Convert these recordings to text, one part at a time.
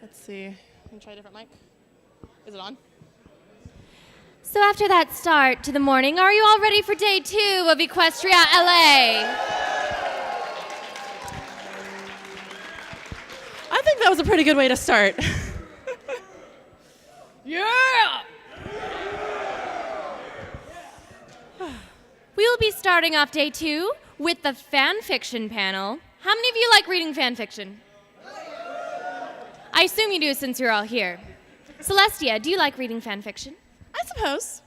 Let's see. Let me try a different mic. Is it on? So after that start to the morning, are you all ready for day 2 of Equestria LA? I think that was a pretty good way to start. Yeah! We will be starting off day 2 with the Fanfiction panel. How many of you like reading fanfiction? I assume you do since you're all here. Celestia, do you like reading fanfiction? I suppose.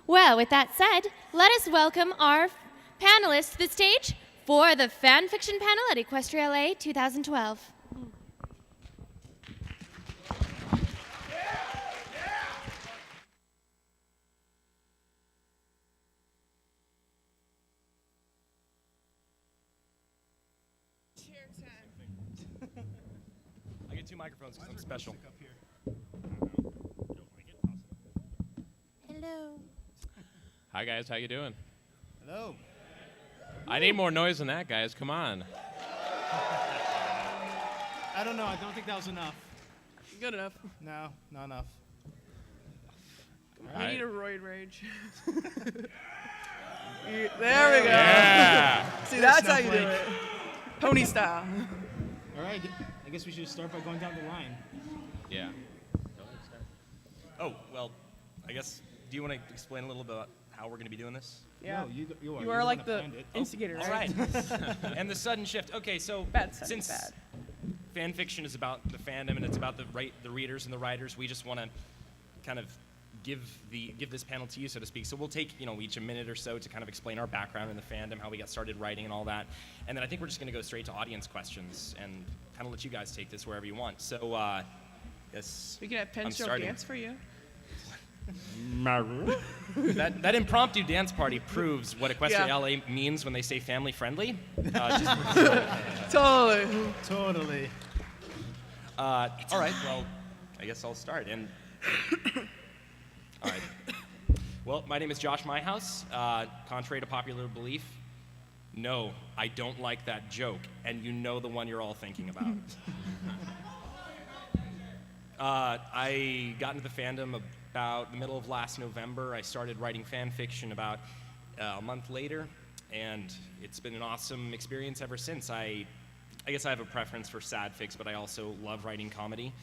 Well, with that said, let us welcome our panelists to the stage for the Fanfiction panel at Equestria LA 2012. I get 2 microphones because I'm special. Hello. Hi guys, how you doing? Hello. I need more noise than that, guys. Come on. I don't know. I don't think that was enough. Good enough. No, not enough. We Right. need a roid rage. There we go. Yeah. See, that's how you do Snowflake. it. Pony style. All right. I guess we should start by going down the line. Yeah. Oh, well, I guess, do you want to explain a little bit about how we're going to be doing this? Yeah. No, you You You're are like one that the planned it. instigator, All right? right. And the sudden shift. Okay, so Bad sudden since bad. fan fiction is about the fandom and it's about the readers and the writers, we just want to kind of give this panel to you, so to speak. So we'll take each a minute or so to kind of explain our background in the fandom, how we got started writing and all that, and then I think we're just going to go straight to audience questions and kind of let you guys take this wherever you want. So yes, We could have I'm pen show starting. dance for you. That impromptu dance party proves what Equestria Yeah. LA means when they say family friendly. Totally. Totally. All right, well, I guess I'll start. And all right. Well, my name is Josh Myhouse. Contrary to popular belief, no, I don't like that joke, and you know the one you're all thinking about. I got into the fandom about the middle of last November. I started writing fan fiction about a month later, and it's been an awesome experience ever since. I guess I have a preference for sad fics, but I also love writing comedy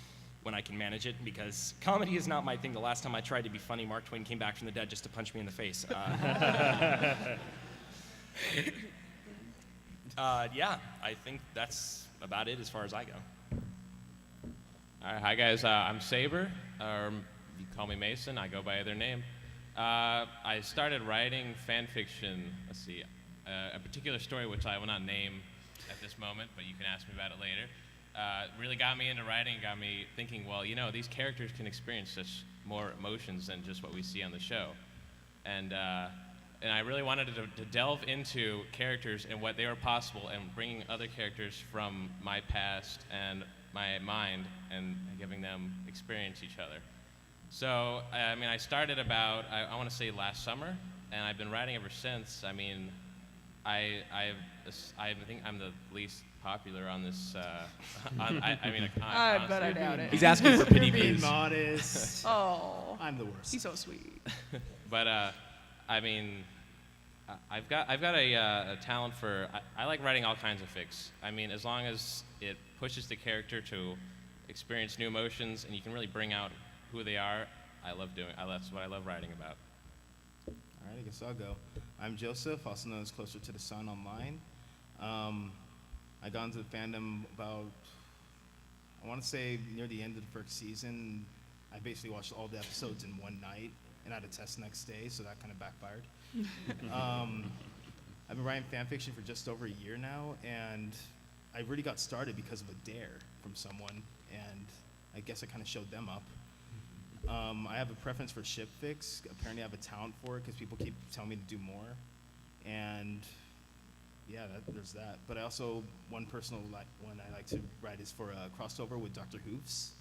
when I can manage it, because comedy is not my thing. The last time I tried to be funny, Mark Twain came back from the dead just to punch me in the face. Yeah, I think that's about it as far as I go. All right, hi guys. I'm Saber, or you can call me Mason. I go by either name. I started writing fan fiction. Let's see, a particular story which I will not name at this moment, but you can ask me about it later. Really got me into writing, got me thinking, well, these characters can experience such more emotions than just what we see on the show. And I really wanted to delve into characters and what they were possible, and bringing other characters from my past and my mind and giving them experience each other. So, I started about, I want to say last summer, and I've been writing ever since. I think I'm the least popular on this. I bet I doubt it. He's asking for pity Being views. modest. Oh, I'm the worst. he's so sweet. But I've got a talent for. I like writing all kinds of fics. As long as it pushes the character to experience new emotions and you can really bring out who they are, I love doing. That's what I love writing about. All right, I guess I'll go. I'm Joseph, also known as Closer to the Sun online. I got into the fandom about, I want to say near the end of the first season. I basically watched all the episodes in one night and had a test next day, so that kind of backfired. I've been writing fan fiction for just over a year now, and I really got started because of a dare from someone, and I guess I kind of showed them up. I have a preference for ship fics. Apparently I have a talent for it because people keep telling me to do more. And yeah, there's that. But I also, one personal one I like to write is for a crossover with Dr. Hoofs.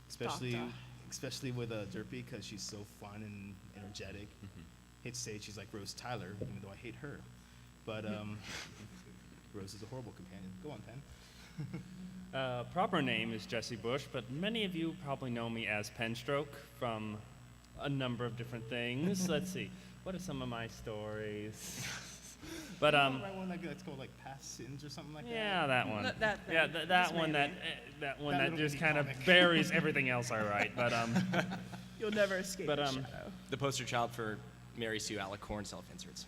Especially with Derpy, because she's so fun and energetic. Hate to say she's like Rose Tyler, even though I hate her. But Rose is a horrible companion. Go on, Pen. Proper name is Jesse Bush, but many of you probably know me as Penstroke from a number of different things. Let's see, what are some of my stories? But Right one that's called like Past Sins or something like yeah, that one. That Yeah, thing. that Just one. maybe. That one That that little just indie kind of comic. buries everything else I write. But You'll never escape But, the um, shadow. The poster child for Mary Sue Alec Horn self-inserts.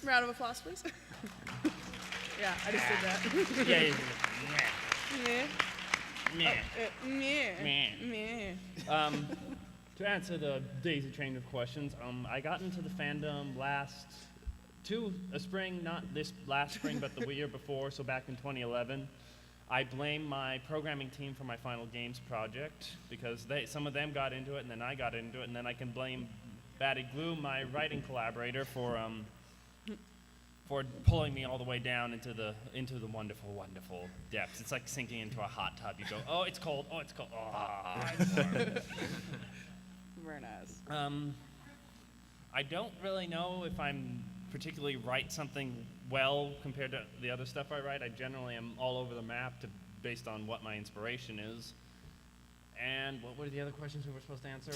Round of applause, please. Yeah, I just did that. yeah, Meh. yeah. Meh. Meh. Meh. To answer the daisy chain of questions, I got into the fandom spring, not this last spring, but the year before, so back in 2011. I blame my programming team for my Final Games project because some of them got into it, and then I got into it, and then I can blame Batty Glue, my writing collaborator, for pulling me all the way down into the wonderful, wonderful depths. It's like sinking into a hot tub. You go, oh, it's cold. Oh, it's cold. Oh, it's warm. Very nice. I don't really know if I'm particularly write something well compared to the other stuff I write. I generally am all over the map based on what my inspiration is. And what were the other questions we were supposed to answer?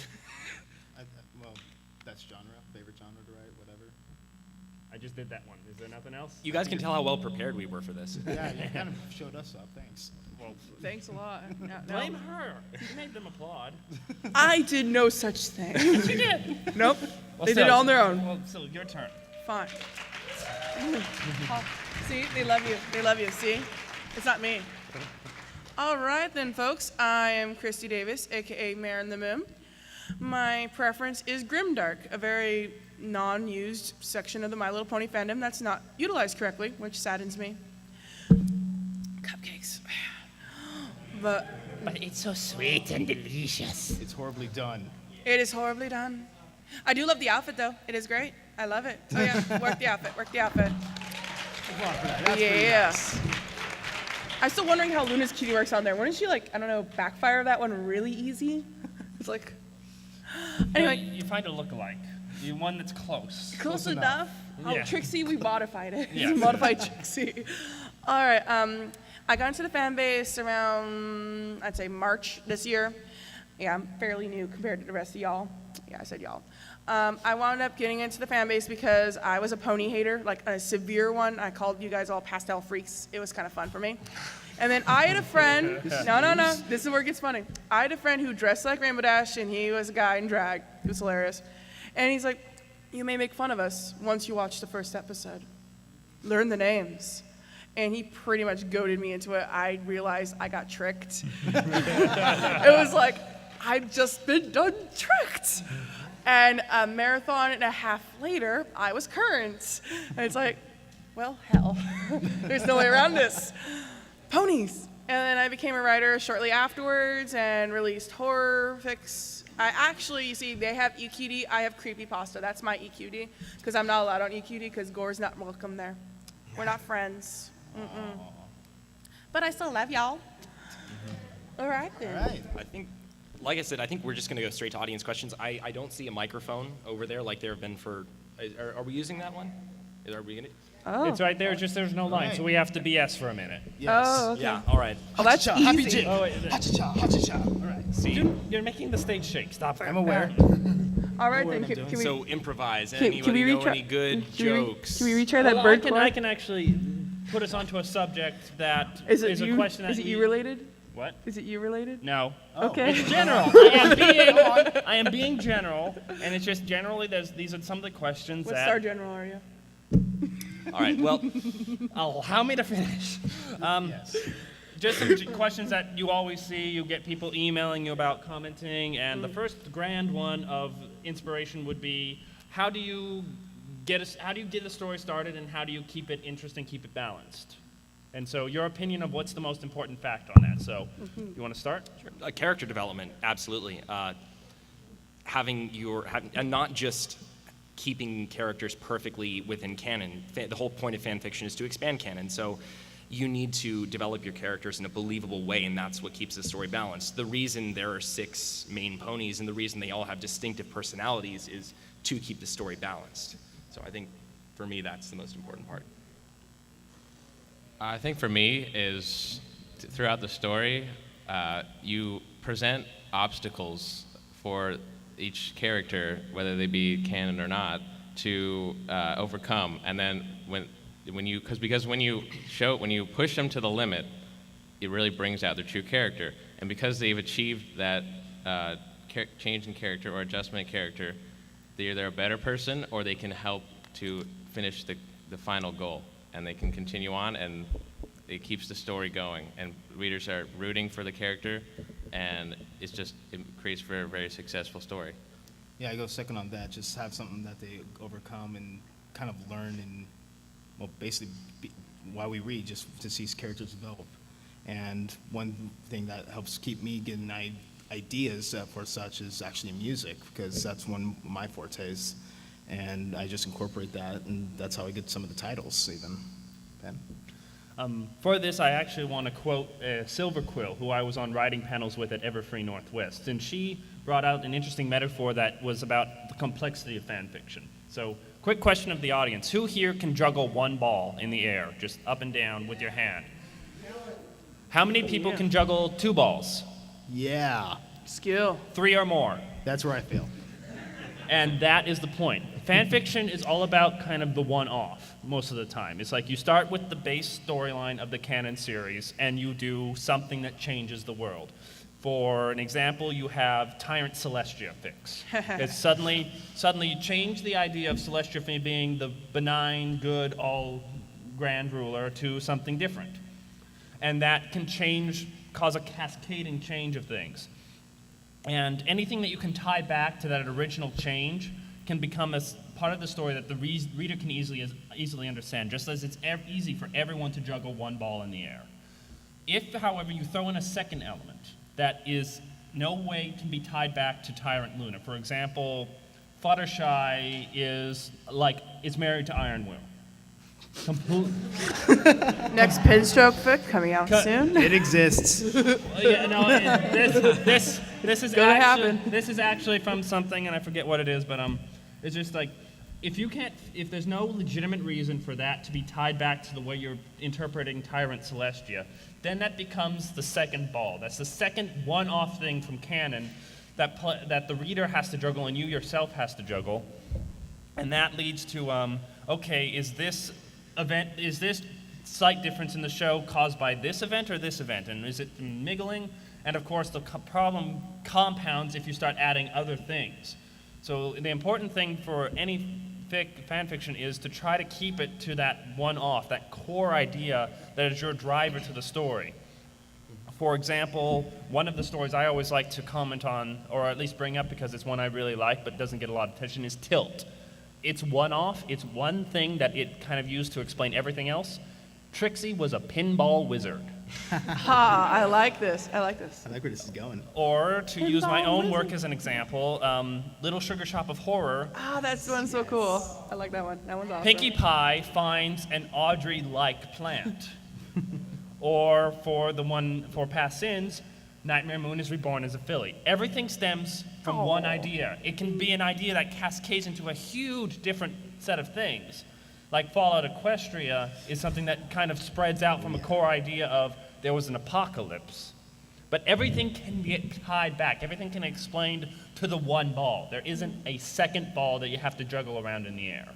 Well, that's genre, favorite genre to write, whatever. I just did that one. Is there nothing else? You guys can tell how well prepared we were for this. Yeah, you kind of showed us up. Thanks. Well, Thanks a lot. Now, blame her. You made them applaud. I did no such thing. She did. Nope. Well, They did it still- on their own. Well, so your turn. Fine. Oh, see, they love you. They love you. See? It's not me. All right, then, folks. I am Christy Davis, aka Mare in the Moon. My preference is Grimdark, a very non-used section of the My Little Pony fandom that's not utilized correctly, which saddens me. Cupcakes. But it's so sweet and delicious. It's horribly done. it is horribly done. I do love the outfit, though. It is great. I love it. Oh, yeah. Work the outfit. Work the outfit. Yes. I'm still wondering how Luna's cutie works on there. Wouldn't she, like, I don't know, backfire that one really easy? It's like, anyway, You find a look-alike. You one that's close. close close enough. enough. Oh, Yeah. Trixie, we modified it. Yeah. Modified Trixie. All right. I got into the fan base around, I'd say, March this year. Yeah, I'm fairly new compared to the rest of y'all. Yeah, I said y'all. I wound up getting into the fan base because I was a pony hater, like a severe one. I called you guys all pastel freaks. It was kind of fun for me. And then I had a friend, no, this is where it gets funny. I had a friend who dressed like Rainbow Dash, and he was a guy in drag. It was hilarious. And he's like, you may make fun of us once you watch the first episode. Learn the names. And he pretty much goaded me into it. I realized I got tricked. It was like, I've just been done tricked. And a marathon and a half later, I was current. And it's like, well, hell. There's no way around this. Ponies. And then I became a writer shortly afterwards and released horror fics. I actually, you see, they have EQD, I have creepypasta. That's my EQD, because I'm not allowed on EQD because gore's not welcome there. We're not friends. Mm-mm. But I still love y'all. All right, then. All right. I think, like I said, I think we're just going to go straight to audience questions. I don't see a microphone over there like there have been for. Are we using that one? Are we gonna? Oh. It's right there, just there's no line, Right. so we have to BS for a minute. Yes. Oh, okay. Yeah. All right. Oh, that's Ha-cha-cha, happy easy. Jim. Oh, wait, Ha-cha-cha, ha-cha-cha. All right. See. You're making the stage shake. Stop it. I'm aware. All right, What then. am I doing? Can we, So improvise. can Anybody we know retry? any good can we- jokes? Can we retry that Well, bird I chorus? can actually put us onto a subject that Is it a you? question that Is it you related? What? Is it you related? No. Okay. It's general. I am being general, and it's just generally these are some of the questions What that. star general are you? All right. Well, Allow me to finish. Yes. Just some questions that you always see. You get people emailing you about commenting, and the first grand one of inspiration would be, how do you get a story started, and how do you keep it interesting, keep it balanced? And so, your opinion of what's the most important fact on that. So, you want to start? character development, absolutely. And not just keeping characters perfectly within canon. The whole point of fan fiction is to expand canon. So you need to develop your characters in a believable way, and that's what keeps the story balanced. The reason there are 6 main ponies and the reason they all have distinctive personalities is to keep the story balanced. So I think, for me, that's the most important part. I think for me is throughout the story, you present obstacles for each character, whether they be canon or not, to overcome. And then when you push them to the limit, it really brings out their true character. And because they've achieved that change in character or adjustment in character, they're either a better person or they can help to finish the final goal. And they can continue on, and it keeps the story going. And readers are rooting for the character, and it creates for a very successful story. Yeah, I go second on that. Just have something that they overcome and kind of learn, and well, basically while we read, just to see characters develop. And one thing that helps keep me getting ideas for such is actually music, because that's one of my fortes, and I just incorporate that, and that's how I get some of the titles even. Ben? For this, I actually want to quote Silver Quill, who I was on writing panels with at Everfree Northwest, and she brought out an interesting metaphor that was about the complexity of fan fiction. So, quick question of the audience. Who here can juggle one ball in the air, just up and down with your hand? How many people can juggle 2 balls? Yeah, Skill. 3 or more? that's where I fail. And that is the point. Fan fiction is all about kind of the one-off most of the time. It's like you start with the base storyline of the canon series, and you do something that changes the world. For an example, you have Tyrant Celestia fix. It's suddenly you change the idea of Celestia being the benign, good, all grand ruler to something different. And that can cause a cascading change of things. And anything that you can tie back to that original change can become a part of the story that the reader can easily understand, just as it's easy for everyone to juggle one ball in the air. If, however, you throw in a second element that is no way can be tied back to Tyrant Luna. For example, Fluttershy is married to Iron Will. Next Pinstroke fic coming out soon. It exists. Yeah, no, this is Gonna actually happen. this is actually from something, and I forget what it is, but it's just like if there's no legitimate reason for that to be tied back to the way you're interpreting Tyrant Celestia, then that becomes the second ball. That's the second one-off thing from canon that the reader has to juggle and you yourself has to juggle, and that leads to okay, is this slight difference in the show caused by this event or this event? And is it miggling? And of course, the problem compounds if you start adding other things. So the important thing for any fan fiction is to try to keep it to that one-off, that core idea that is your driver to the story. For example, one of the stories I always like to comment on, or at least bring up because it's one I really like but doesn't get a lot of attention, is Tilt. It's one-off. It's one thing that it kind of used to explain everything else. Trixie was a pinball wizard. Ha, I like this. I like where this is going. Or to use my Pinball own work wizard. as an example, Little Sugar Shop of Horror. Ah, that's one's so cool. I like that one. That one's awesome. Pinkie Pie finds an Audrey-like plant. Or for Past Sins, Nightmare Moon is reborn as a filly. Everything stems from one idea. It can be an idea that cascades into a huge different set of things. Like Fallout Equestria is something that kind of spreads out from a core idea of there was an apocalypse. But everything can get tied back. Everything can be explained to the one ball. There isn't a second ball that you have to juggle around in the air.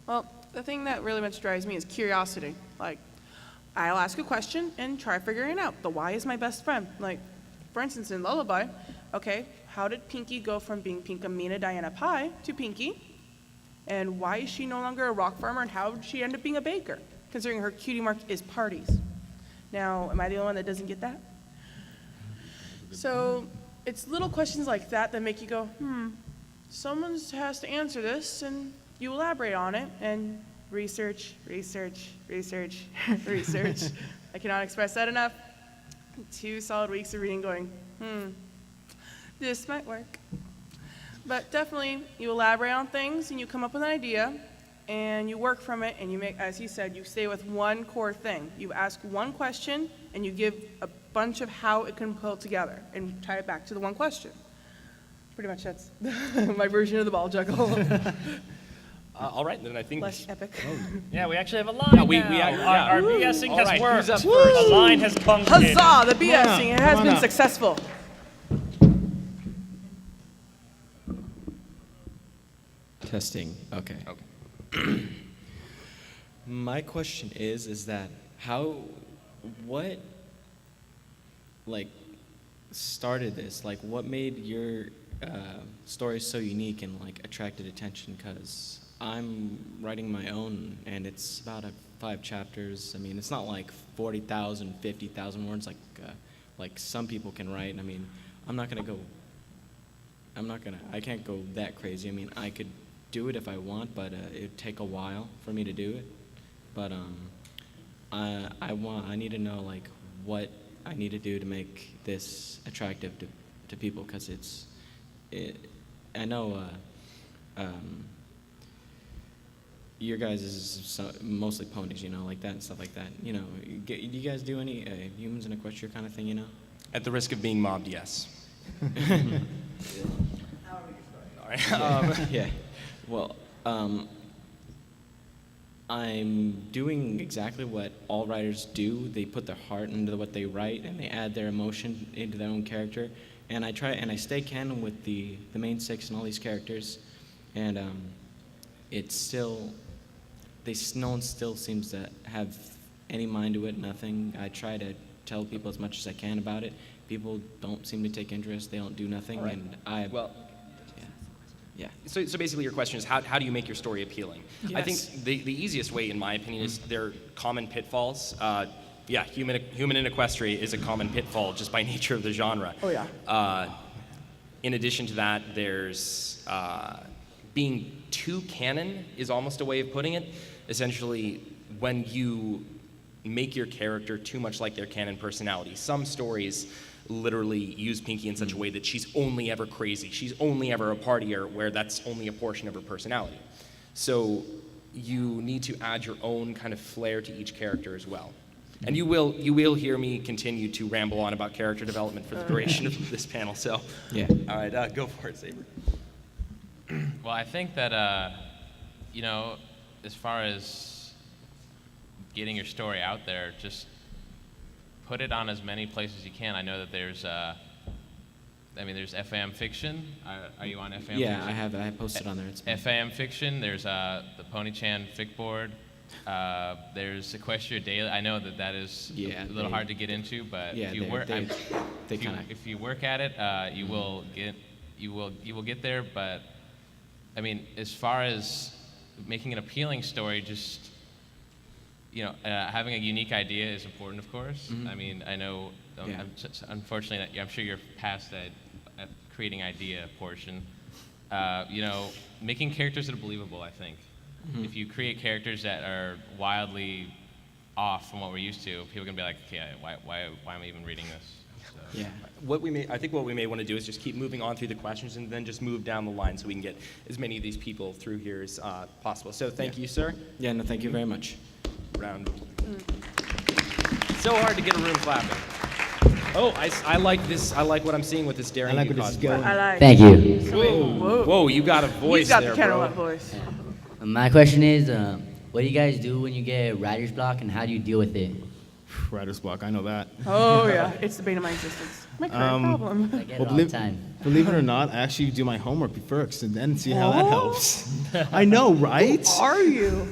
Well, the thing that really much drives me is curiosity. Like, I'll ask a question and try figuring it out. The why is my best friend. Like, for instance, in Lullaby, okay, how did Pinkie go from being Pinkamena Diana Pie to Pinkie? And why is she no longer a rock farmer, and how did she end up being a baker, considering her cutie mark is parties? Now, am I the only one that doesn't get that? So it's little questions like that that make you go, someone has to answer this, and you elaborate on it, and research. I cannot express that enough. 2 solid weeks of reading going, this might work. But definitely, you elaborate on things, and you come up with an idea, and you work from it, and you make, as he said, you stay with one core thing. You ask one question, and you give a bunch of how it can pull together, and tie it back to the one question. Pretty much that's my version of the ball juggle. All right, then I think. Less epic. Yeah, we actually have a line Yeah, we- now. yeah. Our BSing All has right, worked. who's up first? A line has punctuated. Huzzah! The BSing, it has Come on been up. successful. Testing. Okay. Okay. My question is that what, like, started this? Like, what made your story so unique and like attracted attention? Because I'm writing my own, and it's about 5 chapters. I mean, it's not like 40,000, 50,000 words like some people can write. I mean, I can't go that crazy. I mean, I could do it if I want, but it'd take a while for me to do it. But I need to know like what I need to do to make this attractive to people, because I know your guys is mostly ponies, you know, like that and stuff like that. You know, do you guys do any humans in Equestria kind of thing, you know? At the risk of being mobbed, yes. All right. Yeah. Well, I'm doing exactly what all writers do. They put their heart into what they write, and they add their emotion into their own character. And I stay canon with the main 6 and all these characters. And it's still, no one still seems to have any mind to it, nothing. I try to tell people as much as I can about it. People don't seem to take interest. They don't do nothing. All right. And Well, yeah. so basically your question is how do you make your story appealing? I Yes. think the easiest way, in my opinion, is there are common pitfalls. Human in Equestria is a common pitfall just by nature of the genre. Oh, yeah. In addition to that, there's being too canon is almost a way of putting it. Essentially, when you make your character too much like their canon personality. Some stories literally use Pinky in such a way that she's only ever crazy. She's only ever a partier, where that's only a portion of her personality. So you need to add your own kind of flair to each character as well. And you will hear me continue to ramble on about character development for the duration of this panel. So, Yeah. all right, go for it, Saber. Well, I think that, you know, as far as getting your story out there, just put it on as many places as you can. I know that there's, there's Fanfiction. Are you on Fanfiction? Yeah, I have posted on there. It's fine. Fanfiction. There's the Pony-chan fic board. There's Equestria Daily. I know that is Yeah, a little hard to get into, but Yeah, if you work, if you work at it, you will get there. But I mean, as far as making an appealing story, just having a unique idea is important, of course. Mhm. I mean, I know, Yeah. unfortunately, I'm sure you're past that creating idea portion. Making characters that are believable, I think. Mhm. If you create characters that are wildly off from what we're used to, people are gonna be like, okay, why am I even reading this? So. Yeah. I think what we may want to do is just keep moving on through the questions and then just move down the line so we can get as many of these people through here as possible. So thank you, sir. Yeah, no, thank you very much. Round. So hard to get a room clapping. Oh, I like this. I like what I'm seeing with this daring. I like Do where this is cosplay. going. I like. Thank you. Whoa. Whoa, you got a voice He's got there, the bro. Cantaloupe voice. My question is, what do you guys do when you get writer's block, and how do you deal with it? Writer's block, I know that. Oh, yeah. It's the bane of my existence. My current problem. I get Well, it all the time. believe it or not, I actually do my homework first and then see how that helps. I know, right? Who are you?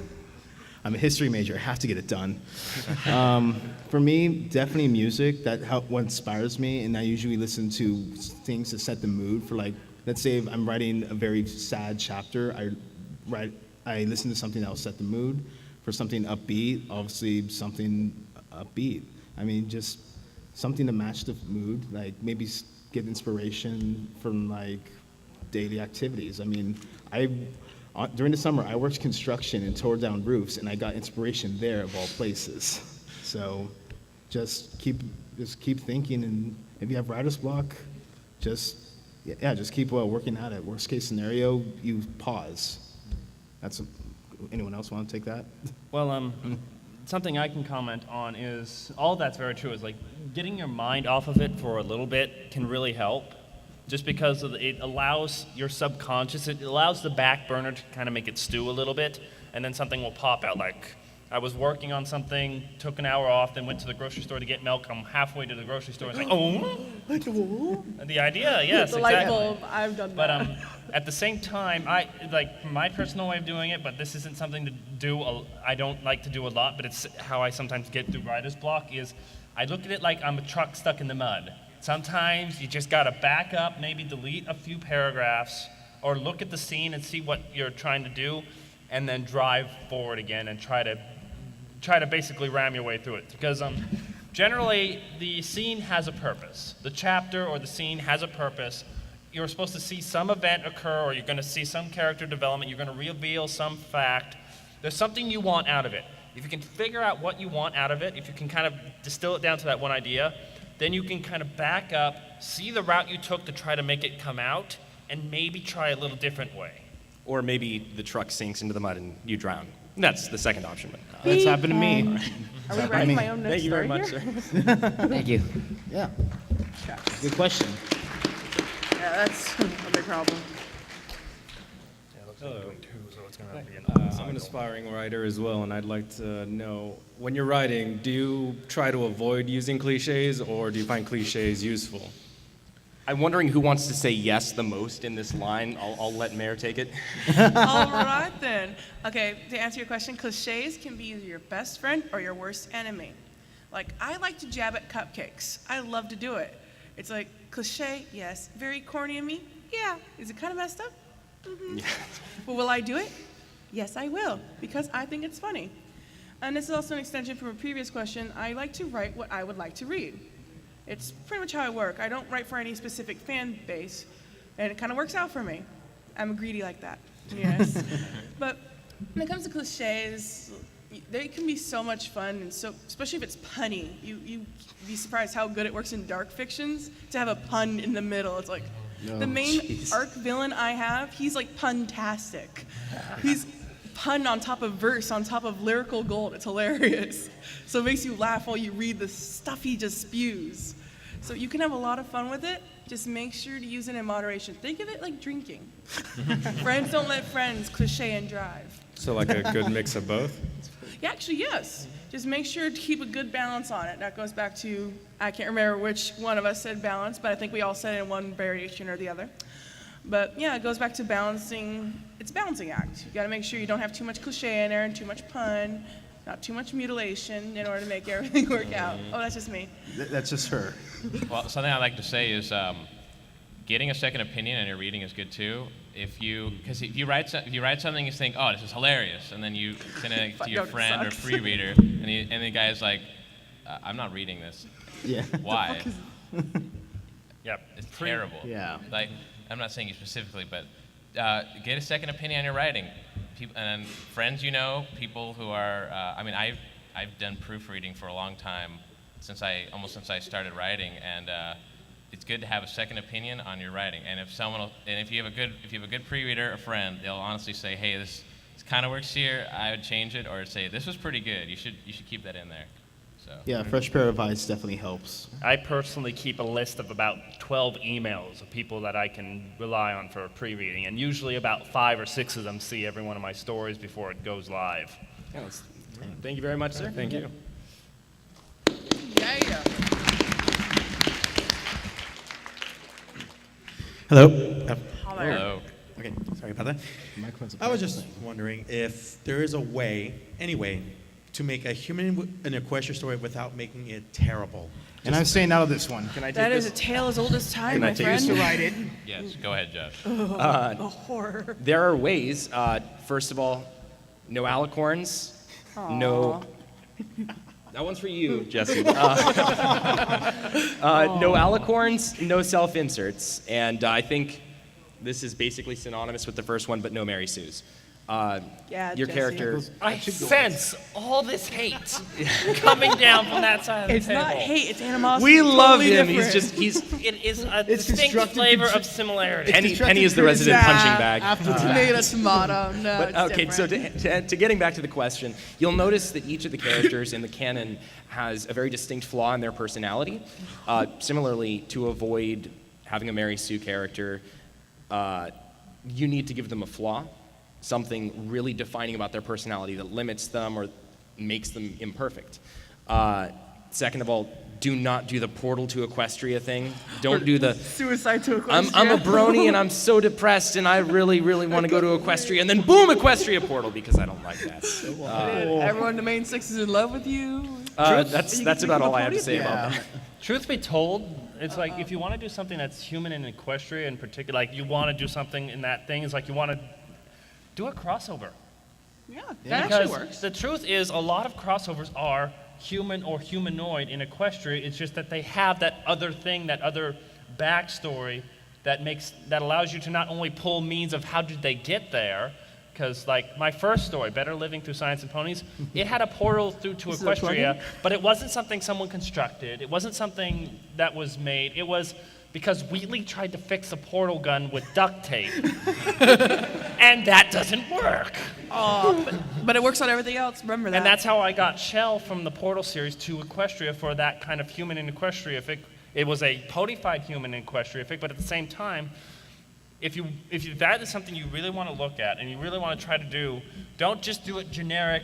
I'm a history major. I have to get it done. For me, definitely music. What inspires me, and I usually listen to things to set the mood for, like, let's say if I'm writing a very sad chapter, I listen to something that will set the mood. For something upbeat, obviously something upbeat. I mean, just something to match the mood, like maybe get inspiration from like daily activities. I mean, during the summer, I worked construction and tore down roofs, and I got inspiration there of all places. So just keep thinking, and if you have writer's block, just keep working at it. Worst case scenario, you pause. Anyone else want to take that? Well, something I can comment on is all that's very true. Is like getting your mind off of it for a little bit can really help. just because it allows your subconscious, it allows the back burner to kind of make it stew a little bit, and then something will pop out. Like, I was working on something, took an hour off, then went to the grocery store to get milk. I'm halfway to the grocery store. It's like, oh, the idea, yes, The exactly. light bulb, I've done But that. at the same time, my personal way of doing it, but this isn't something to do, I don't like to do a lot, but it's how I sometimes get through writer's block, is I look at it like I'm a truck stuck in the mud. Sometimes you just gotta back up, maybe delete a few paragraphs, or look at the scene and see what you're trying to do, and then drive forward again and try to basically ram your way through it. Because generally, the scene has a purpose. The chapter or the scene has a purpose. You're supposed to see some event occur, or you're going to see some character development. You're going to reveal some fact. There's something you want out of it. If you can figure out what you want out of it, if you can kind of distill it down to that one idea, then you can kind of back up, see the route you took to try to make it come out, and maybe try a little different way. Or maybe the truck sinks into the mud and you drown. That's the second option. But, That's happened to me. Are we writing my own next thank you very story much, here? sir. Thank you. Yeah. Good question. Yeah, that's a big problem. I'm an aspiring writer as well, and I'd like to know, when you're writing, do you try to avoid using cliches, or do you find cliches useful? I'm wondering who wants to say yes the most in this line. I'll let Mayor take it. All right then. Okay, to answer your question, cliches can be either your best friend or your worst enemy. Like, I like to jab at cupcakes. I love to do it. It's like, cliche, yes. Very corny of me? Yeah. Is it kind of messed up? Mm-hmm. Yeah. But will I do it? Yes, I will, because I think it's funny. And this is also an extension from a previous question. I like to write what I would like to read. It's pretty much how I work. I don't write for any specific fan base, and it kind of works out for me. I'm greedy like that, yes. But when it comes to cliches, they can be so much fun, and so especially if it's punny. You'd be surprised how good it works in dark fictions to have a pun in the middle. It's like the main arc villain I have, he's like pun-tastic. He's pun on top of verse, on top of lyrical gold. It's hilarious. So it makes you laugh while you read the stuff he just spews. So you can have a lot of fun with it. Just make sure to use it in moderation. Think of it like drinking. Friends don't let friends, cliche and drive. So like a good mix of both? Yeah, actually, yes. Just make sure to keep a good balance on it. That goes back to, I can't remember which one of us said balance, but I think we all said it in one variation or the other. But yeah, it goes back to balancing. It's a balancing act. You got to make sure you don't have too much cliche in there and too much pun, not too much mutilation in order to make everything work out. Oh, that's just me. That's just her. Well, something I like to say is getting a second opinion on your reading is good too. Because if you write something, you think, oh, this is hilarious, and then you send it to your out, it friend or sucks. free reader, and the guy's like, I'm not reading this. Yeah. Why? Yep. It's terrible. Yeah. Like, I'm not saying you specifically, but get a second opinion on your writing. People, and friends you know, people who are, I've done proofreading for a long time, since I started writing, and it's good to have a second opinion on your writing. And if you have a good pre-reader, a friend, they'll honestly say, hey, this kind of works here, I would change it, or say, this was pretty good, you should keep that in there. So. Yeah, a fresh pair of eyes definitely helps. I personally keep a list of about 12 emails of people that I can rely on for pre-reading, and usually about 5 or 6 of them see every one of my stories before it goes live. Thank you very much, sir. Thank you. Yeah. Hello. Hello. Okay, sorry about that. I was just wondering if there is any way to make a human in a Equestria story without making it terrible. And I'm staying out of this one. Can I take That this? is a tale as old as time, my take friend. this? To write it. Yes, go ahead, Josh. A horror. There are ways. First of all, no alicorns. No. That one's for you, Jesse. No alicorns, no self-inserts, and I think this is basically synonymous with the first one, but no Mary Sue's. Yeah, Your Jesse. character. I sense all this hate coming down from that side of the It's table. not hate, it's animosity. We love Totally him. different. It is a It's distinct constructive flavor criti- of similarity. Penny is the resident punching bag. After Tomato, tomato. No, But, it's okay, so different. to getting back to the question, you'll notice that each of the characters in the canon has a very distinct flaw in their personality. Similarly, to avoid having a Mary Sue character, you need to give them a flaw, something really defining about their personality that limits them or makes them imperfect. Second of all, do not do the portal to Equestria thing. Don't do the Suicide to Equestria. I'm a brony and I'm so depressed and I really, really want to go to Equestria and then boom, Equestria portal, because I don't like that. Everyone in the main six is in love with you. That's about all I have to say about that. Truth be told, it's like if you want to do something that's human in Equestria in particular, like you want to do something in that thing, it's like you want to do a crossover. Yeah, that actually Because works. the truth is, a lot of crossovers are human or humanoid in Equestria. It's just that they have that other thing, that other backstory that allows you to not only pull means of how did they get there, because like my first story, Better Living Through Science and Ponies, it had a portal through to This is a Equestria, plugin? but it wasn't something someone constructed. It wasn't something that was made. It was because Wheatley tried to fix a portal gun with duct tape, and that doesn't work. But it works on everything else. Remember that. And that's how I got Shell from the Portal series to Equestria for that kind of human in Equestria. It was a podified human in Equestria, but at the same time, if that is something you really want to look at and you really want to try to do, don't just do it generic.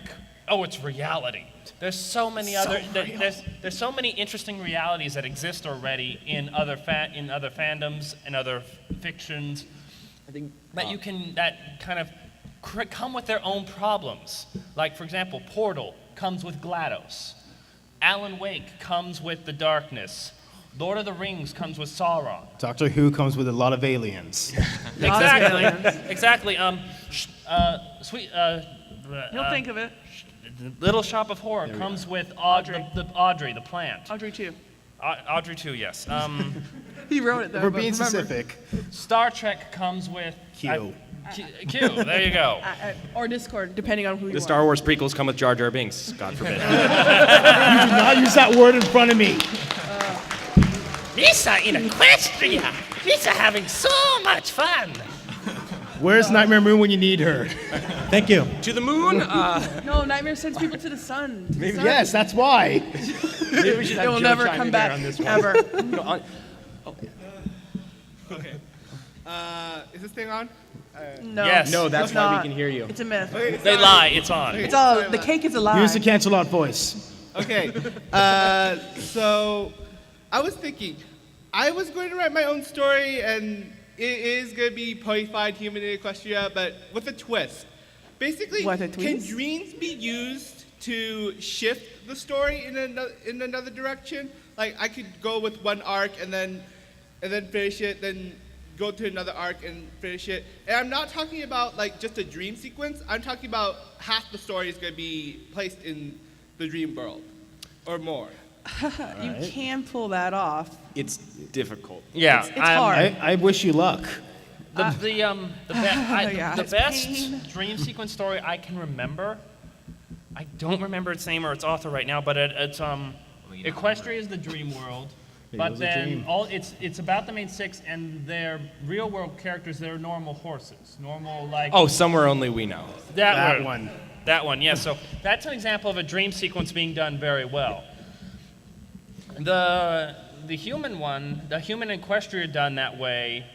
Oh, it's reality. There's so many there's so many interesting realities that exist already in other fandoms and other fictions. I think that kind of come with their own problems. Like, for example, Portal comes with GLaDOS. Alan Wake comes with the darkness. Lord of the Rings comes with Sauron. Doctor Who comes with a lot of aliens. Exactly. He'll think of it. Little Shop of Horror comes with Audrey, the plant. Audrey too. Audrey too, yes. He wrote it though. We're but being remember. specific. Star Trek comes with Q. Q. There you go. Or Discord, depending on who you The are. Star Wars prequels come with Jar Jar Binks, God forbid. You do not use that word in front of me. Lisa in Equestria. Lisa having so much fun. Where's Nightmare Moon when you need her? Thank you. To the moon? No, Nightmare sends people to the sun. To the sun. Yes, that's why. Maybe we should have It will Joe never chime come in there back on this one. ever. Okay. Is this thing on? No. Yes. No, that's it's why not. we can hear you. It's a myth. They lie. It's on. It's all the cake is a lie. Use the cancel out voice. Okay. So I was thinking, I was going to write my own story, and it is going to be podified human in Equestria, but with a twist. Basically, What, a can twist? dreams be used to shift the story in another direction? Like, I could go with one arc and then finish it, then go to another arc and finish it. And I'm not talking about like just a dream sequence. I'm talking about half the story is going to be placed in the dream world, or more. You can pull that off. It's difficult. Yeah. It's hard. I wish you luck. Yeah, The it's best pain. dream sequence story I can remember. I don't remember its name or its author right now, but it's Equestria is the dream world. But then it's about the main six and their real world characters. They're normal horses, normal like. Oh, Somewhere Only We Know. That one. That one, yeah. So that's an example of a dream sequence being done very well. The human one, the human Equestria done that way.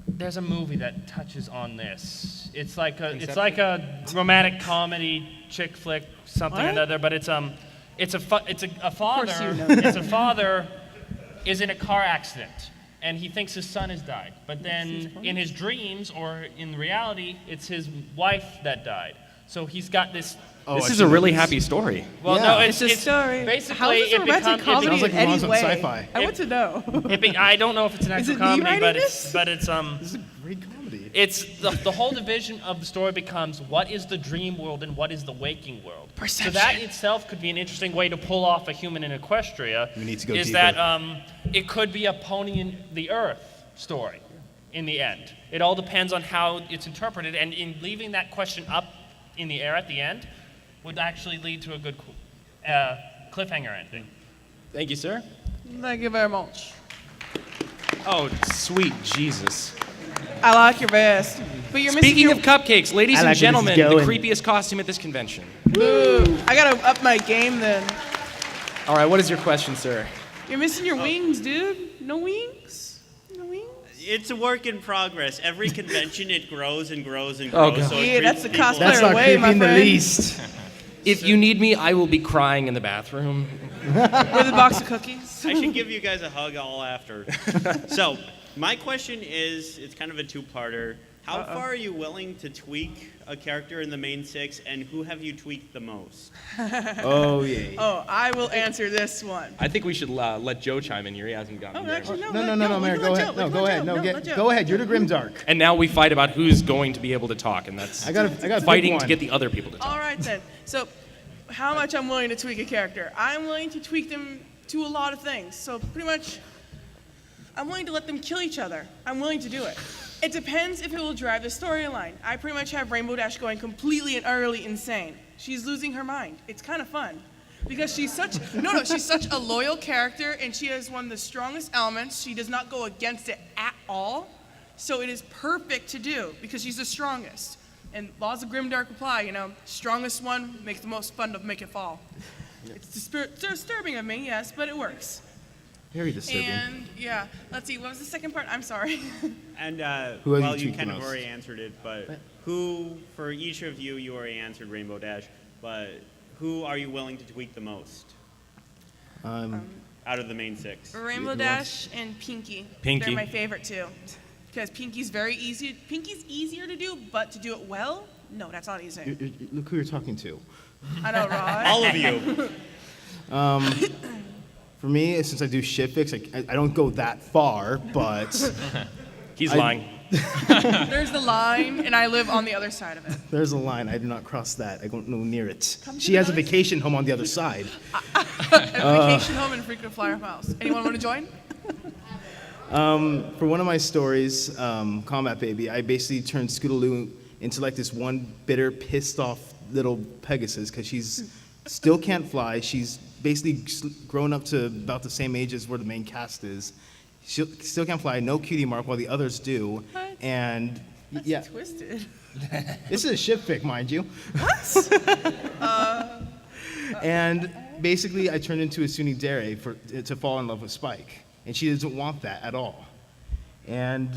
There's a movie that touches on this. It's like a romantic comedy chick flick, something or What? another. But it's a father. you know It's a father is in a car accident and he thinks his son has died. But then in his dreams or in reality, it's his wife that died. So he's got this. This is a really happy story. Well, Yeah. no, It's a story. basically How is this a romantic comedy Sounds like in it any belongs on way? sci-fi. I want to know. I don't know if it's an Is actual it me comedy, writing but this? it's This is a great comedy. it's the whole division of the story becomes what is the dream world and what is the waking world. Perception. So that itself could be an interesting way to pull off a human in Equestria. We need to go is deeper. that it could be a pony in the earth story in the end. It all depends on how it's interpreted, and in leaving that question up in the air at the end would actually lead to a good cliffhanger ending. Thank you, sir. Thank you very much. Oh, sweet Jesus. I like your vest. But you're missing Speaking your... of cupcakes, ladies I and like where this is gentlemen, the going. creepiest costume at this convention. Boo. I gotta up my game then. All right, what is your question, sir? You're missing your wings, dude. No wings? No wings? It's a work in progress. Every convention, it grows and grows and Oh, grows. God. So it Yeah, that's treats the people- cosplayer That's not way, creepy my in the friend. least. If you need me, I will be crying in the bathroom. With a box of cookies. I should give you guys a hug all after. So, my question is, it's kind of a two-parter. How far are you willing to tweak a character in the main six, and who have you tweaked the most? Oh, yeah. Oh, I will answer this one. I think we should let Joe chime in here. He hasn't gotten Oh, there. actually, no. No, Mayor, go ahead. No, go ahead. No, go ahead. You're the Grimdark. And now we fight about who's going to be able to talk, and that's I got a fighting big to one. get the other people to talk. All right, then. So, how much I'm willing to tweak a character? I'm willing to tweak them to a lot of things. So, pretty much, I'm willing to let them kill each other. I'm willing to do it. It depends if it will drive the storyline. I pretty much have Rainbow Dash going completely and utterly insane. She's losing her mind. It's kind of fun. Because she's such a loyal character, and she has one of the strongest elements. She does not go against it at all. So it is perfect to do, because she's the strongest. And laws of Grimdark apply, strongest one makes the most fun to make it fall. It's disturbing of me, yes, but it works. Very disturbing. And, yeah, let's see, what was the second part? I'm sorry. And, Who have you well, you tweaked the kind of most? already answered it, but who, for each of you, you already answered Rainbow Dash, but who are you willing to tweak the most out of the main six? Rainbow Dash and Pinky. Pinky. They're my favorite too. Because Pinky's very easy. Pinky's easier to do, but to do it well, no, that's not easy. Look who you're talking to. I know, Rod. All of you. For me, since I do shit fix, I don't go that far, but He's lying. There's the line, and I live on the other side of it. there's a line. I do not cross that. I don't go near it. Come to She the has a other vacation home on the other side. A vacation home and frequent flyer miles. Anyone want to join? For one of my stories, Combat Baby, I basically turned Scootaloo into like this one bitter, pissed off little Pegasus because she's still can't fly. She's basically grown up to about the same age as where the main cast is. She still can't fly, no cutie mark, while the others do. What? And yeah, Twisted. this is a ship fic, mind you. And basically, I turned into a tsundere to fall in love with Spike, and she doesn't want that at all. And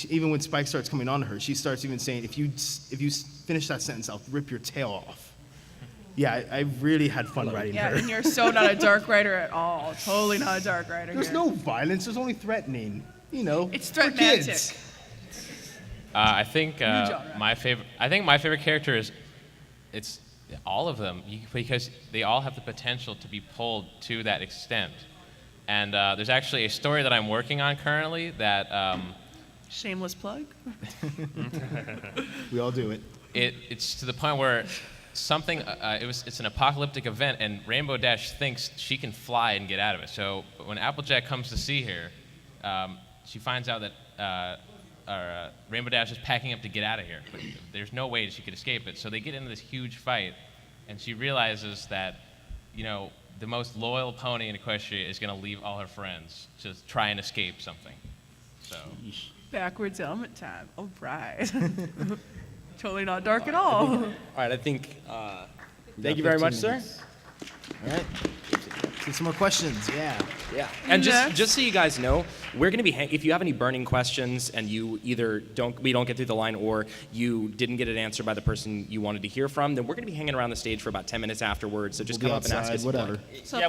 even when Spike starts coming on to her, she starts even saying, "If you finish that sentence, I'll rip your tail off." Yeah, I really had fun writing Yeah, her. and you're so not a dark writer at all. Totally not a dark writer. There's here. no violence. There's only threatening. It's for kids. threatmantic. I think genre. my favorite character is it's all of them because they all have the potential to be pulled to that extent. And there's actually a story that I'm working on currently that Shameless plug. We all do it. it's to the point where something it's an apocalyptic event and Rainbow Dash thinks she can fly and get out of it. So when Applejack comes to see her, she finds out that Rainbow Dash is packing up to get out of here, but there's no way she could escape it. So they get into this huge fight, and she realizes that, the most loyal pony in Equestria is going to leave all her friends to try and escape something. So Backwards element time. All right. Totally not dark at all. All right, I think. Thank you very much, sir. All right. See some more questions. Yeah. Yeah, and Next. just so you guys know, we're going to be if you have any burning questions and you either we don't get through the line or you didn't get it answered by the person you wanted to hear from, then we're going to be hanging around the stage for about 10 minutes afterwards. So just We'll be come up and ask outside, us. whatever. If you like. So Yeah,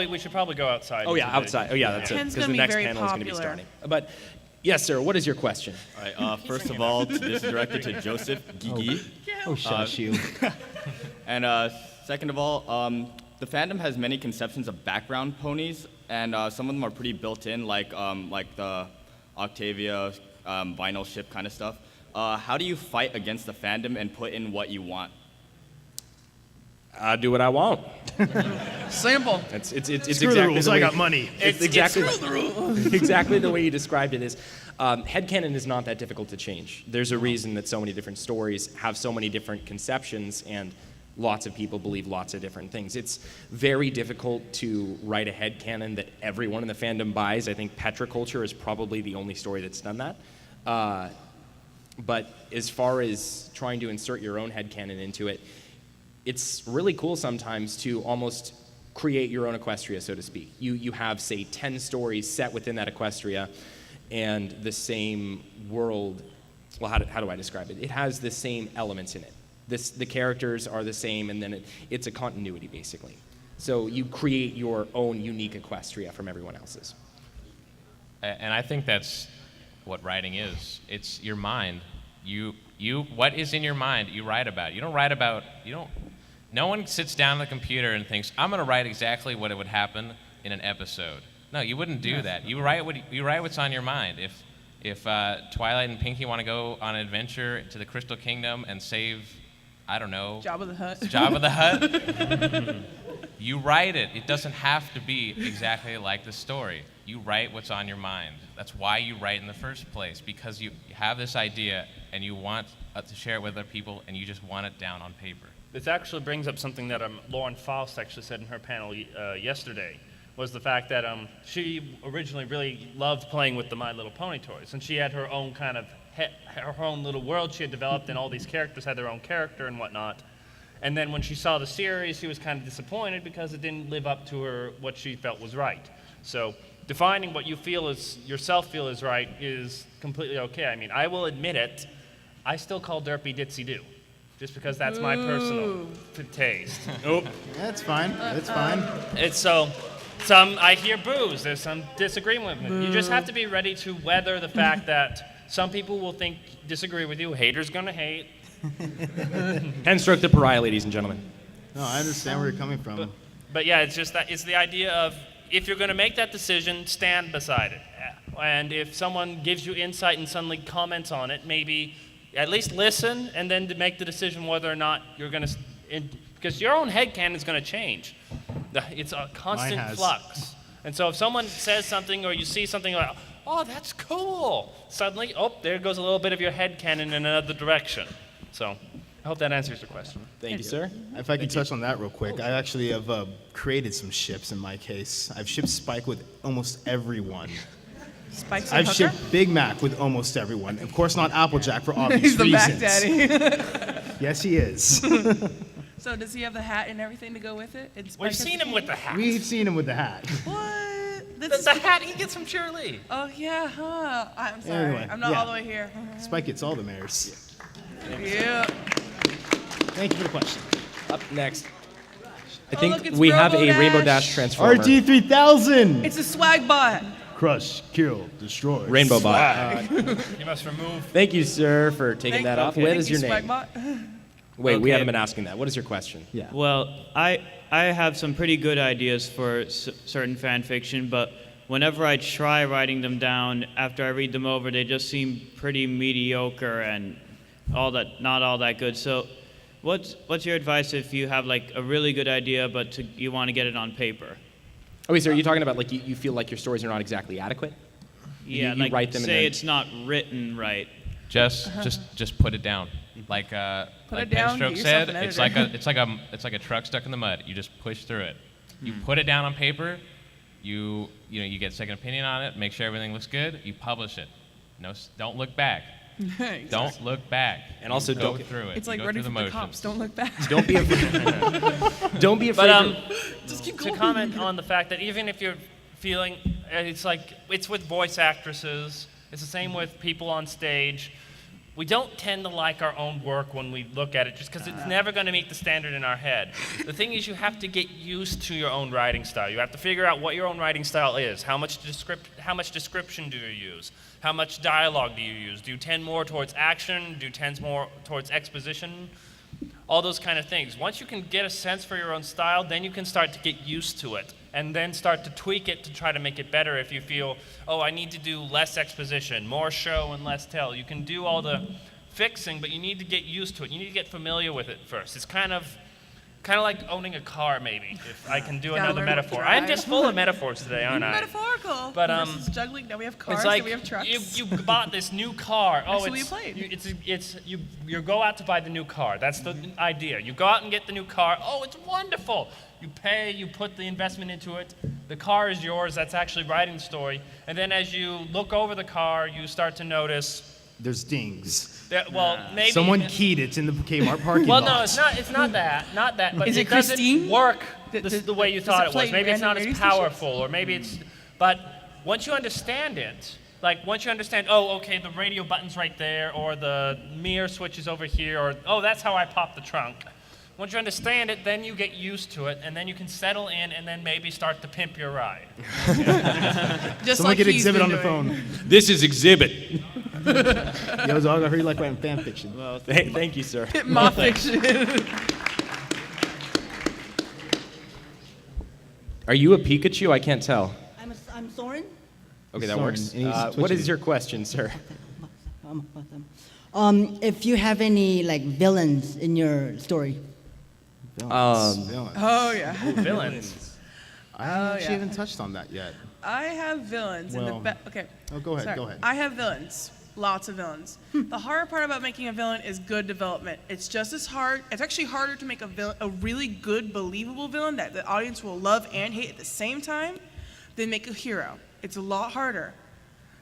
we should probably go outside. Oh yeah, into the- outside. Oh yeah, that's it. Penn's Because gonna the be next very panel is going to be popular. starting. But yes, sir. What is your question? All right, first of all, this is directed to Joseph Gigi. Oh, shush you. And second of all, the fandom has many conceptions of background ponies, and some of them are pretty built in, like the Octavia vinyl ship kind of stuff. How do you fight against the fandom and put in what you want? I do what I want. Simple. It's Screw exactly the rules. the way, I got money. It's exactly exactly the way you described it is. Headcanon is not that difficult to change. There's a reason that so many different stories have so many different conceptions and lots of people believe lots of different things. It's very difficult to write a headcanon that everyone in the fandom buys. I think Petriculture is probably the only story that's done that. But as far as trying to insert your own headcanon into it, it's really cool sometimes to almost create your own Equestria, so to speak. You have, say, 10 stories set within that Equestria, and the same world. Well, how do I describe it? It has the same elements in it. The characters are the same, and then it's a continuity, basically. So you create your own unique Equestria from everyone else's. And I think that's what writing is. It's your mind. What is in your mind, you write about. No one sits down at the computer and thinks, I'm going to write exactly what would happen in an episode. No, you wouldn't do that. You write what's on your mind. If Twilight and Pinky want to go on an adventure to the Crystal Kingdom and save, I don't know, Jabba the Hutt, you write it. It doesn't have to be exactly like the story. You write what's on your mind. That's why you write in the first place, because you have this idea and you want to share it with other people, and you just want it down on paper. This actually brings up something that Lauren Faust actually said in her panel yesterday, was the fact that she originally really loved playing with the My Little Pony toys, and she had her own kind of her own little world she had developed, and all these characters had their own character and whatnot. And then when she saw the series, she was kind of disappointed because it didn't live up to what she felt was right. So defining what you yourself feel is right is completely okay. I mean, I will admit it, I still call Derpy Ditsy Doo, just because that's my personal taste. Oh, that's fine. That's fine. It's I hear boos. There's some disagreement with me. You just have to be ready to weather the fact that some people will disagree with you. Haters gonna hate. Hand stroke the pariah, ladies and gentlemen. No, I understand where you're coming from. But yeah, it's just that it's the idea of if you're going to make that decision, stand beside it. And if someone gives you insight and suddenly comments on it, maybe at least listen and then to make the decision whether or not you're going to, because your own headcanon is going to change. It's a constant flux. And so if someone says something or you see something like, oh, that's cool, suddenly, there goes a little bit of your headcanon in another direction. So I hope that answers your question. Thank you, sir. If I could touch on that real quick, I actually have created some ships in my case. I've shipped Spike with almost everyone. Spike's I've shipped Big Mac with almost everyone. Of course, not Applejack for obvious He's the reasons. Mac Daddy. Yes, he is. So does he have the hat and everything to go with it? We've seen him with the hat. We've seen him with the hat. What? The hat he gets from Shirley. Oh, yeah, huh? I'm sorry. Anyway, I'm not all the way here. Spike gets all the mares. Yeah. Thank you for the question. Up next. I Oh, think look, it's we have a Rainbow Rainbow Dash. Dash transformer. RT3000! It's a swag bot. Crush, kill, destroy. Rainbow bot. You must remove. Thank you, sir, for taking that off. What is your name? Swag bot. Wait, we Okay. haven't been asking that. What is your question? Yeah. Well, I have some pretty good ideas for certain fan fiction, but whenever I try writing them down, after I read them over, they just seem pretty mediocre and not all that good. So, what's your advice if you have like a really good idea, but you want to get it on paper? Oh, wait, so are you talking about like you feel like your stories are not exactly adequate? Yeah, you like write them and say then- it's not written right. Just put it down. Like it down, Penstroke get yourself said, an it's like a truck stuck in the mud. You just push through it. You put it down on paper. You get second opinion on it. Make sure everything looks good. You publish it. No, don't look back. Exactly. Don't look back. And also go don't- through it. It's You like go running through from the the motions. cops. Don't look back. Don't be afraid. Don't be afraid. But Just keep to going. comment on the fact that even if you're feeling, it's with voice actresses. It's the same with people on stage. We don't tend to like our own work when we look at it just because it's never going to meet the standard in our head. The thing is you have to get used to your own writing style. You have to figure out what your own writing style is. How much description do you use? How much dialogue do you use? Do you tend more towards action? Do you tend more towards exposition? All those kind of things. Once you can get a sense for your own style, then you can start to get used to it and then start to tweak it to try to make it better if you feel, oh, I need to do less exposition, more show and less tell. You can do all the fixing, but you need to get used to it. You need to get familiar with it first. It's kind of like owning a car, maybe, if I can do Gotta another learn to metaphor. drive. I'm just full of metaphors today, aren't I? Metaphorical. But, Versus juggling. Now we have cars. It's like now we have trucks. you bought this new car. Oh, That's what we played. You go out to buy the new car. That's the idea. You go out and get the new car. Oh, it's wonderful. You pay. You put the investment into it. The car is yours. That's actually writing the story. And then as you look over the car, you start to notice there's dings. Well, maybe Someone keyed it in the Kmart parking Well, lot. no, it's not that. But Is it it doesn't Christine? work the way you does thought it it play was. Maybe it's not random as radio powerful, or maybe it's. But once you understand it, once you understand, oh, okay, the radio button's right there, or the mirror switch is over here, or oh, that's how I pop the trunk. Once you understand it, then you get used to it, and then you can settle in, and then maybe start to pimp your ride. Just Someone like get he's Exhibit been on the doing. phone. This is Exhibit. Yo, Zog, I heard you like writing fan fiction. Well, thank you, sir. My fiction. Are you a Pikachu? I can't tell. I'm Soren. Okay, that Soren, works. and he's What twitching. is your question, sir? If you have any villains in your story. Villains. Oh, yeah. Villains. I haven't actually yeah. even touched on that yet. I have villains in Well- the okay. Oh, go ahead, Sorry. go ahead. I have villains. Lots of villains. The hard part about making a villain is good development. It's just as hard. It's actually harder to make a really good, believable villain that the audience will love and hate at the same time than make a hero. It's a lot harder.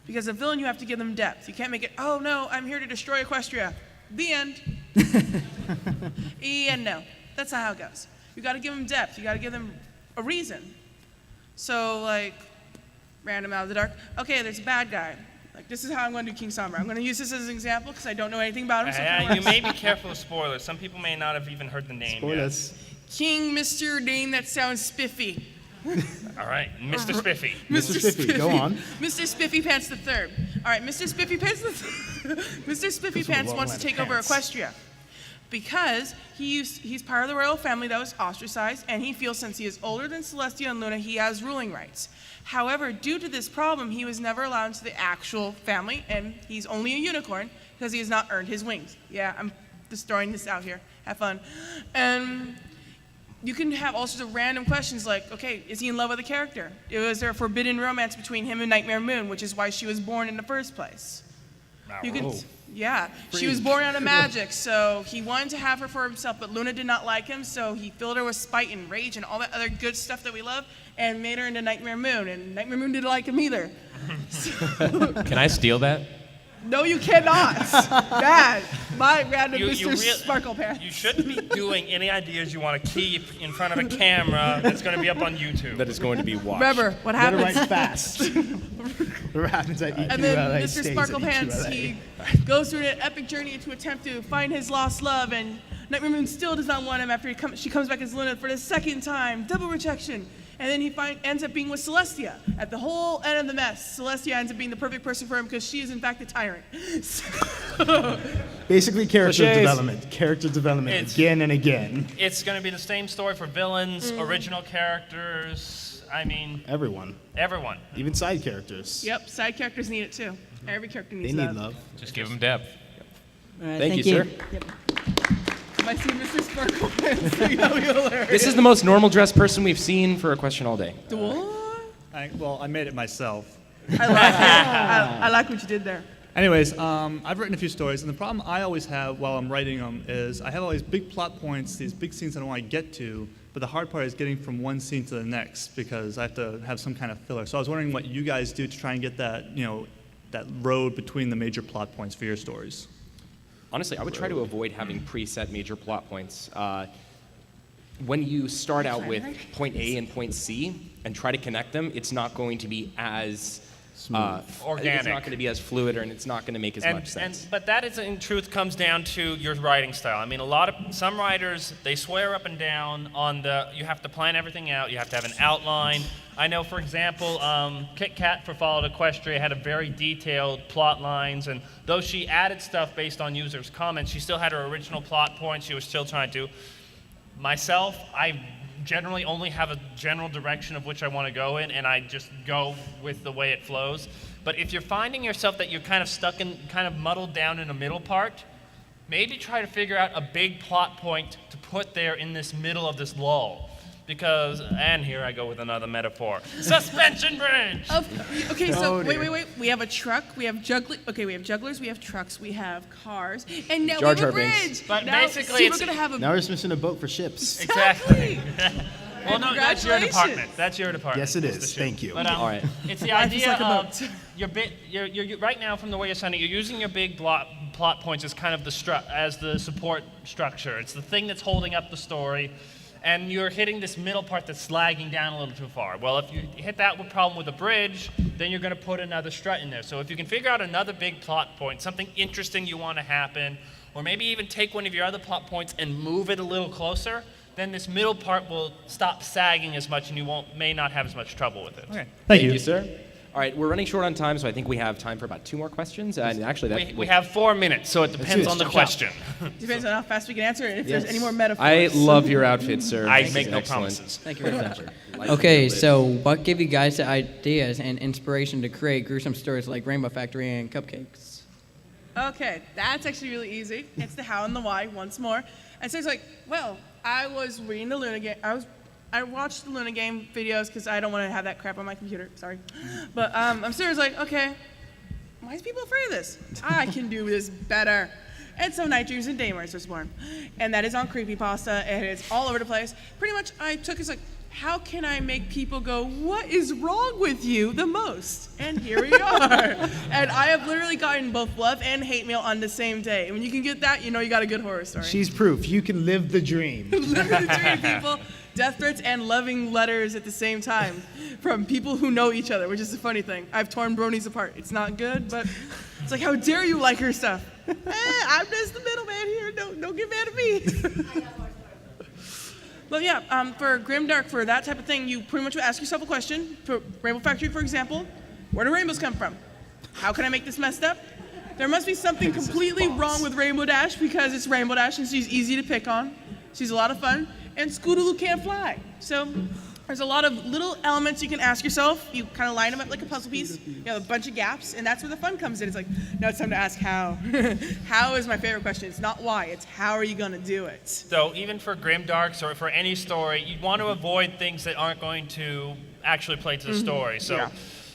Because a villain, you have to give them depth. You can't make it, oh no, I'm here to destroy Equestria. The end. And no. That's not how it goes. You gotta give them depth. You gotta give them a reason. So, random out of the dark. Okay, there's a bad guy. This is how I'm going to do King Sombra. I'm going to use this as an example because I don't know anything about him. So You may be careful of spoilers. Some people may not have even heard the name Spoilers. King, Mr. Name that sounds spiffy. yet. All right, Mr. Spiffy. Mr. Spiffy, go on. Mr. Spiffy Pants III. All right, Mr. Spiffy Pants III. Mr. Spiffy Those were Pants long wants to line take over pants. Equestria because he's part of the royal family that was ostracized, and he feels since he is older than Celestia and Luna, he has ruling rights. However, due to this problem, he was never allowed into the actual family, and he's only a unicorn because he has not earned his wings. Yeah, I'm just throwing this out here. Have fun. And you can have all sorts of random questions like, okay, is he in love with a character? Was there a forbidden romance between him and Nightmare Moon, which is why she was born in the first place? You can, yeah, she was born out of magic, so he wanted to have her for himself, but Luna did not like him, so he filled her with spite and rage and all that other good stuff that we love, and made her into Nightmare Moon, and Nightmare Moon didn't like him either. Can I steal that? No, you cannot. Bad. My random Mr. You Sparkle Pants. You shouldn't be doing any ideas you want to keep in front of a camera that's going to be up on YouTube. That is going to be watched. Remember, what Better happens? write fast. What happens at EQLA And then Mr. stays at Sparkle Pants, EQLA. he goes through an epic journey to attempt to find his lost love, and Nightmare Moon still does not want him after she comes back as Luna for the second time, double rejection. And then he ends up being with Celestia. At the whole end of the mess, Celestia ends up being the perfect person for him because she is in fact a tyrant. So, Basically, character Clichés. development. Character development It's- again and again. It's going to be the same story for villains, original characters. I mean, Everyone, everyone. even side characters. yep, side characters need it too. Every character They needs need that. love. Just give them depth. All right, Thank you, sir. Yep. I see Mr. Sparkle Pants. That would be hilarious. This is the most normal dressed person we've seen for a question all day. Well, I made it myself. I like it. I like what you did there. Anyways, I've written a few stories, and the problem I always have while I'm writing them is I have all these big plot points, these big scenes I don't want to get to, but the hard part is getting from one scene to the next because I have to have some kind of filler. So I was wondering what you guys do to try and get that, that road between the major plot points for your stories. Honestly, I would try to avoid having preset major plot points. When you start out with point A and point C and try to connect them, it's not going to be as Organic. It's not going to be as fluid, and it's not going to make as much sense. But that is, in truth, comes down to your writing style. I mean, some writers, they swear up and down on you have to plan everything out, you have to have an outline. I know, for example, Kit Kat for Followed Equestria had a very detailed plot lines, and though she added stuff based on users' comments, she still had her original plot points she was still trying to do. Myself, I generally only have a general direction of which I want to go in, and I just go with the way it flows. But if you're finding yourself that you're kind of stuck in, kind of muddled down in the middle part, maybe try to figure out a big plot point to put there in this middle of this lull. Because, and here I go with another metaphor, suspension bridge! Okay, so wait. We have a truck, we have we have jugglers, we have trucks, we have cars, and now we have a bridge. But now, basically, we're gonna have a Now we're just missing a boat for ships. Exactly. Well, no, that's your department. That's your department. Yes, it It's is. the shoot. Thank you. But, All right. It's the Life is idea like a of boat. you're right now from the way you're sounding, you're using your big plot points as kind of as the support structure. It's the thing that's holding up the story, and you're hitting this middle part that's lagging down a little too far. Well, if you hit that problem with a bridge, then you're going to put another strut in there. So if you can figure out another big plot point, something interesting you want to happen, or maybe even take one of your other plot points and move it a little closer, then this middle part will stop sagging as much and you may not have as much trouble with it. Okay. Thank you, sir. All right, we're running short on time, so I think we have time for about 2 more questions. And actually, We have 4 minutes, so it depends on the question. Depends on how fast we can answer it and if Yes. there's any more metaphors. I love your outfit, sir. I This make is no excellent. promises. Thank you very much. Okay, so what gave you guys the ideas and inspiration to create gruesome stories like Rainbow Factory and Cupcakes? Okay, that's actually really easy. It's the how and the why once more. And so it's like, well, I was reading the Luna game. I watched the Luna game videos because I don't want to have that crap on my computer. Sorry, but I'm serious. Like, okay, why is people afraid of this? I can do this better. And so Night Dreams and Daymars was born, and that is on Creepypasta, and it's all over the place. Pretty much, I took it's like, how can I make people go, what is wrong with you the most? And here we are. And I have literally gotten both love and hate mail on the same day. And when you can get that, you know you got a good horror story. She's proof. You can live the dream. Live the dream, people. Death threats and loving letters at the same time from people who know each other, which is the funny thing. I've torn bronies apart. It's not good, but it's like, how dare you like her stuff? I'm just the middleman here. Don't get mad at me. But yeah, for Grimdark, for that type of thing, you pretty much would ask yourself a question. For Rainbow Factory, for example, where do rainbows come from? How can I make this messed up? There must be something completely wrong with Rainbow Dash because it's Rainbow Dash and she's easy to pick on. She's a lot of fun. And Scootaloo can't fly. So there's a lot of little elements you can ask yourself. You kind of line them up like a puzzle piece. You have a bunch of gaps, and that's where the fun comes in. It's like, now it's time to ask how. How is my favorite question. It's not why, it's how are you going to do it? So even for Grimdarks or for any story, you want to avoid things that aren't going to actually play to the story. So Yeah.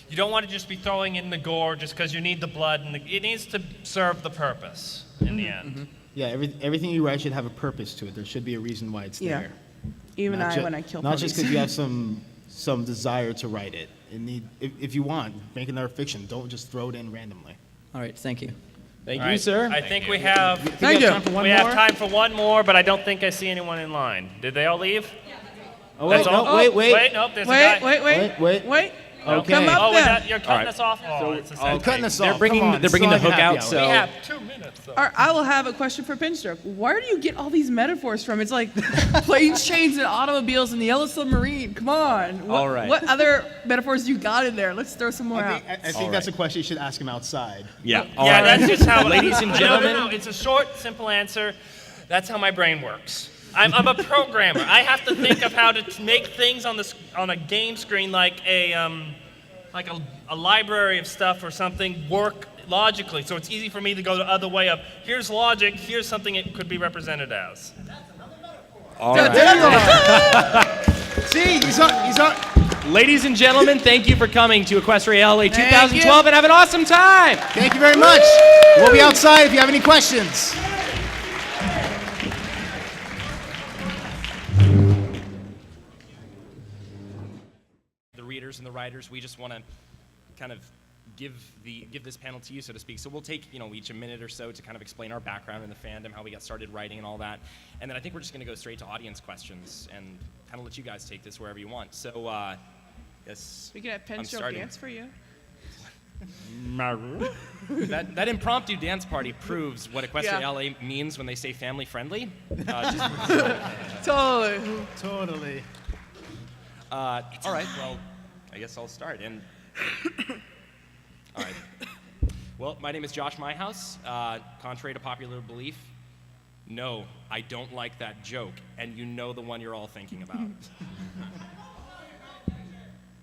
you don't want to just be throwing in the gore just because you need the blood, and it needs to serve the purpose in the end. Yeah, everything you write should have a purpose to it. There should be a reason why it's Yeah. there. Even Not when I kill Not puppies. just because you have some desire to write it. If you want, make another fiction. Don't just throw it in randomly. All right, thank you. Thank All you, right. sir. I think we have Thank you. we have time for one more, but I don't think I see anyone in line. Did they all leave? Oh, wait, That's all? no, wait. Nope, there's a Wait, guy. wait. Okay. Come up Oh, there. you're cutting All right. us off? Oh, it's the same You're cutting thing. us They're off. bringing Come on, they're bringing the it's still hook like a out. happy So We have 2 minutes. Though. All right, I will have a question for Pinstruck. Where do you get all these metaphors from? It's like planes, trains, and automobiles and the Yellow Submarine. Come on. All right. What other metaphors you got in there? Let's throw some more out. I think that's a question you should ask him outside. yeah. Yeah, All right. that's just how. Ladies and gentlemen. No, it's a short, simple answer. That's how my brain works. I'm a programmer. I have to think of how to make things on a game screen like a library of stuff or something work logically. So it's easy for me to go the other way of here's logic, here's something it could be represented as. All right. See, he's on. Ladies and gentlemen, thank you for coming to Equestria LA Thank 2012 and have an awesome time. Thank you very much. We'll be outside if you have any questions. The readers and the writers, we just want to kind of give this panel to you, so to speak. So we'll take each a minute or so to kind of explain our background in the fandom, how we got started writing and all that, and then I think we're just going to go straight to audience questions and kind of let you guys take this wherever you want. So yes, We could have I'm Pinstruck starting. dance for you. That impromptu dance party proves what Equestria Yeah. LA means when they say family friendly. Totally. All right, well, I guess I'll start. And all right. Well, my name is Josh Myhouse. Contrary to popular belief, no, I don't like that joke, and you know the one you're all thinking about.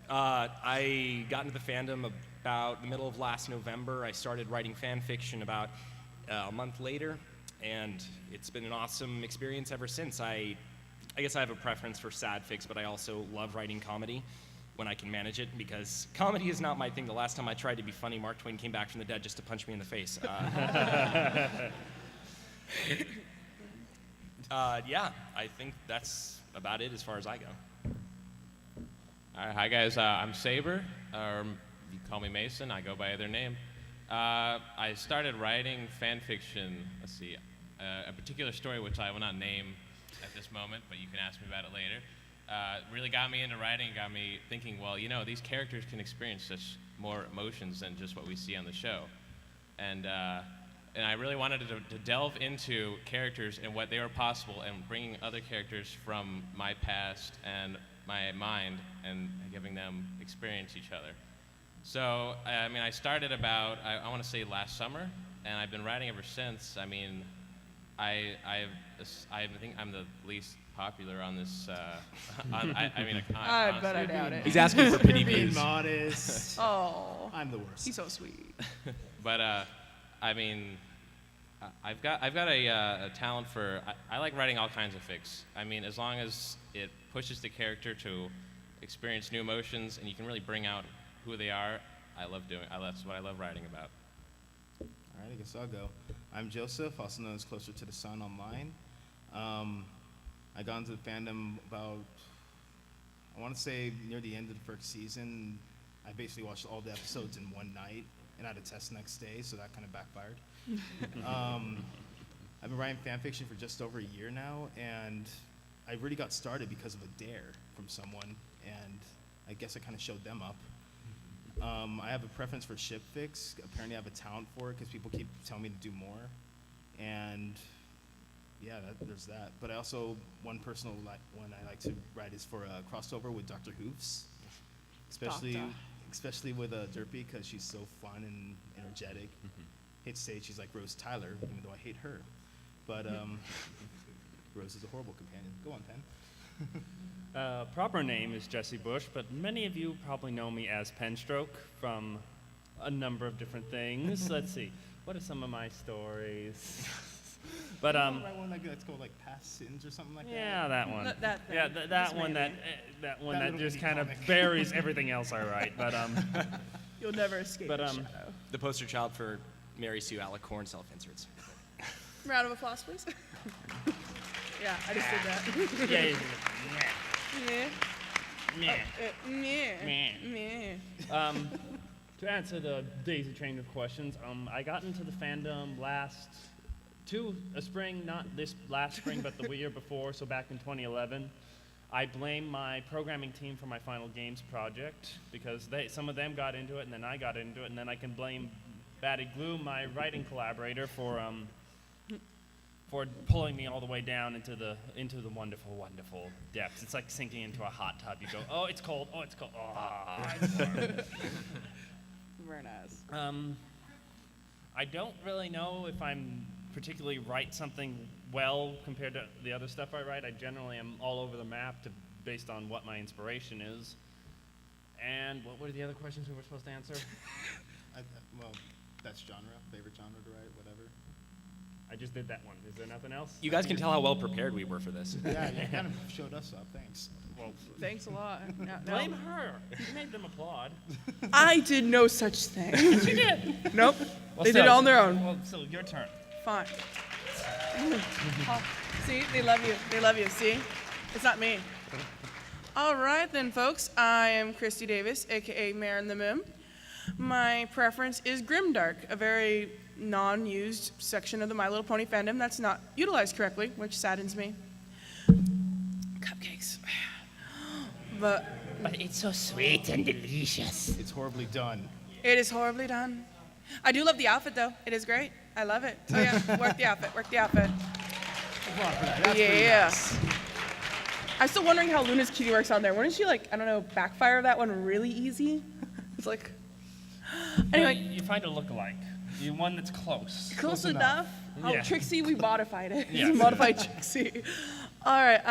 I got into the fandom about the middle of last November. I started writing fan fiction about a month later, and it's been an awesome experience ever since. I guess I have a preference for sad fics, but I also love writing comedy when I can manage it, because comedy is not my thing. The last time I tried to be funny, Mark Twain came back from the dead just to punch me in the face. Yeah, I think that's about it as far as I go. All right, hi guys. I'm Saber, or you can call me Mason. I go by either name. I started writing fan fiction. Let's see, a particular story which I will not name at this moment, but you can ask me about it later. Really got me into writing. Got me thinking. Well, you know, these characters can experience such more emotions than just what we see on the show, and I really wanted to delve into characters and what they were possible, and bringing other characters from my past and my mind and giving them experience each other. So, I mean, I started about, I want to say last summer, and I've been writing ever since. I mean, I think I'm the least popular on this, I bet I doubt it. He's asking for pity Being views. modest. Oh. I'm the worst. He's so sweet. But I mean, I've got a talent for, I like writing all kinds of fics. I mean, as long as it pushes the character to experience new emotions and you can really bring out who they are, that's what I love writing about. All right, I guess I'll go. I'm Joseph, also known as Closer to the Sun online. I got into the fandom about, I want to say near the end of the first season. I basically watched all the episodes in one night and had a test next day, so that kind of backfired. I've been writing fan fiction for just over a year now, and I really got started because of a dare from someone, and I guess I kind of showed them up. I have a preference for ship fics. Apparently I have a talent for it because people keep telling me to do more. And yeah, there's that. But I also, one personal one I like to write is for a crossover with Dr. Hoofs. Especially with Derpy, because she's so fun and energetic. Hate to say it, she's like Rose Tyler, even though I hate her. But Rose is a horrible companion. Go on, Penn. Proper name is Jesse Bush, but many of you probably know me as Penstroke from a number of different things. Let's see, what are some of my stories? But Write one that's called like Past Sins or something like that. yeah, that one. That thing. Yeah, that one that little just indie kind of comic. buries everything else I write. But You'll never escape But, the shadow. The poster child for Mary Sue Alicorn self-inserts. Round of applause, please. Yeah, I just did that. yeah, Meh. Meh. Meh. Meh. Meh. To answer the daisy train of questions, I got into the fandom spring, not this last spring, but the year before, so back in 2011. I blame my programming team for my Final Games project because some of them got into it, and then I got into it, and then I can blame Batty Glue, my writing collaborator, for pulling me all the way down into the wonderful, wonderful depths. It's like sinking into a hot tub. You go, oh, it's cold. Oh, it's cold. Oh, it's warm. Very nice. I don't really know if I'm particularly write something well compared to the other stuff I write. I generally am all over the map based on what my inspiration is. And what were the other questions we were supposed to answer? Well, that's genre, favorite genre to write, whatever. I just did that one. Is there nothing else? You guys can tell how well prepared we were for this. Yeah, you kind of showed us up, thanks. Well, Thanks a lot. No. blame her. You made them applaud. I did no such thing. You did. Nope. Well, They did it on their own. Well, so your turn. Fine. Oh, see, they love you. They love you. See? It's not me. All right, then, folks. I am Christy Davis, a.k.a. Mare in the Moon. My preference is grimdark, a very non-used section of the My Little Pony fandom that's not utilized correctly, which saddens me. Cupcakes. But it's so sweet and delicious. It's horribly done. it is horribly done. I do love the outfit, though. It is great. I love it. So, yeah, work the outfit. Work the outfit. Yeah. I'm still wondering how Luna's cutie works on there. Wouldn't she, like, I don't know, backfire that one really easy? It's like, anyway. You find a look-alike. You one that's close. Close enough. Oh, Yeah. Trixie, we modified it. Yes. Modified Trixie. All right.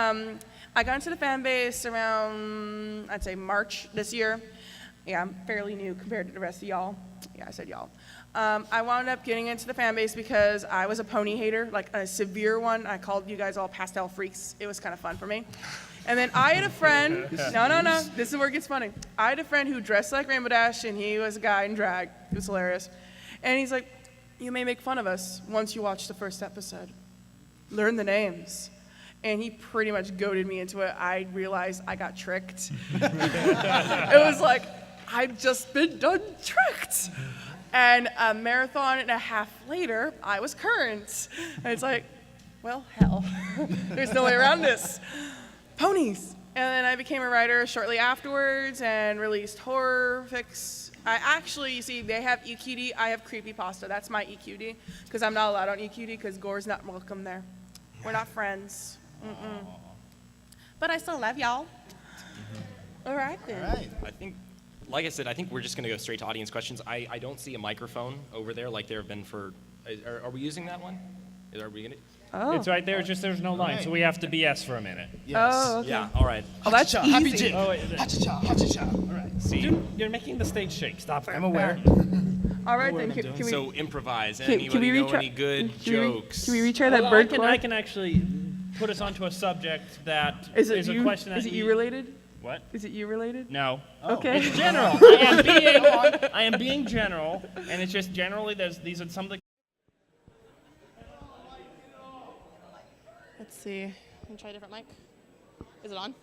I got into the fan base around, I'd say, March this year. Yeah, I'm fairly new compared to the rest of y'all. Yeah, I said y'all. I wound up getting into the fan base because I was a pony hater, like a severe one. I called you guys all pastel freaks. It was kind of fun for me. And then I had a friend, no, this is where it gets funny. I had a friend who dressed like Rainbow Dash, and he was a guy in drag. It was hilarious. And he's like, you may make fun of us once you watch the first episode. Learn the names. and he pretty much goaded me into it. I realized I got tricked. It was like, I've just been done tricked. And a marathon and a half later, I was current. And it's like, well, hell. There's no way around this. Ponies. And then I became a writer shortly afterwards and released horror fics. I actually, you see, they have EQD, I have creepypasta. That's my EQD, because I'm not allowed on EQD because gore's not welcome there. We're not friends. Mm-mm. But I still love y'all. All right, then. All right. I think, like I said, I think we're just going to go straight to audience questions. I don't see a microphone over there like there have been for. Are we using that one? Are we going to? Oh. It's right there, just there's no line, so we have to BS for a minute. Yes. Oh, okay. Yeah, all right. Oh, that's Ha-cha-cha, happy easy. Jake. Oh, wait, Ha-cha-cha, ha-cha-cha. All right. See. Dude, you're making the stage shake. Stop it. I'm aware. All right, Know what then. I'm Can doing. we, So improvise. can Anybody we know retry- any good jokes? Can we retry that Well, bird I chorus? can actually put us onto a subject that Is it a you? question that Is it you related? What? Is it you related? No. Okay. It's general. I am being general, and it's just generally these are some of the. Let's see. Let me try a different mic. Is it on?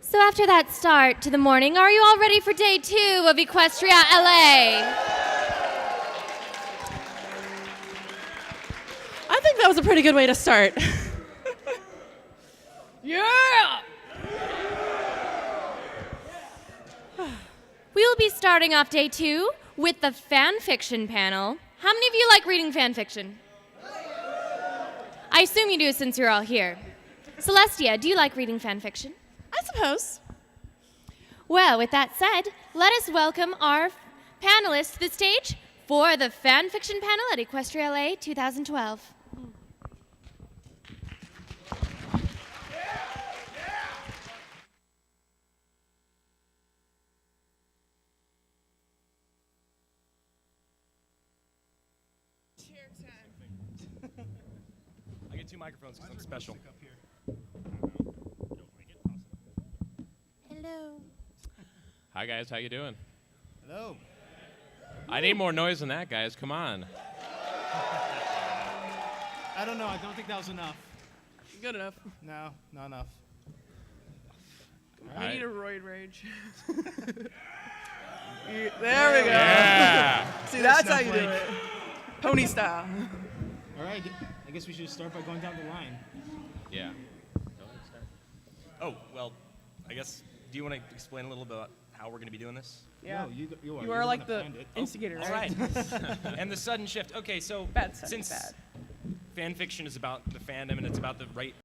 So after that start to the morning, are you all ready for day 2 of Equestria LA? I think that was a pretty good way to start. Yeah! We will be starting off day 2 with the fan fiction panel. How many of you like reading fan fiction? I assume you do since you're all here. Celestia, do you like reading fan fiction? I suppose. Well, with that said, let us welcome our panelists to the stage for the fan fiction panel at Equestria LA 2012. I get 2 microphones because I'm special. Hello. Hi guys, how you doing? Hello. I need more noise than that, guys. Come on. I don't know. I don't think that was enough. Good enough. No, not enough. I Alright. need a roid rage. There we go. Yeah. See, that's how you do Snowflake. it. Pony style. All right. I guess we should start by going down the line. Yeah. Oh, well, I guess, do you want to explain a little bit about how we're going to be doing this? Yeah. No, you are. You You're are the like one that the planned it. instigator, All right? right. And the sudden shift. Okay, so Bad sudden since bad. fan fiction is about the fandom and it's about the right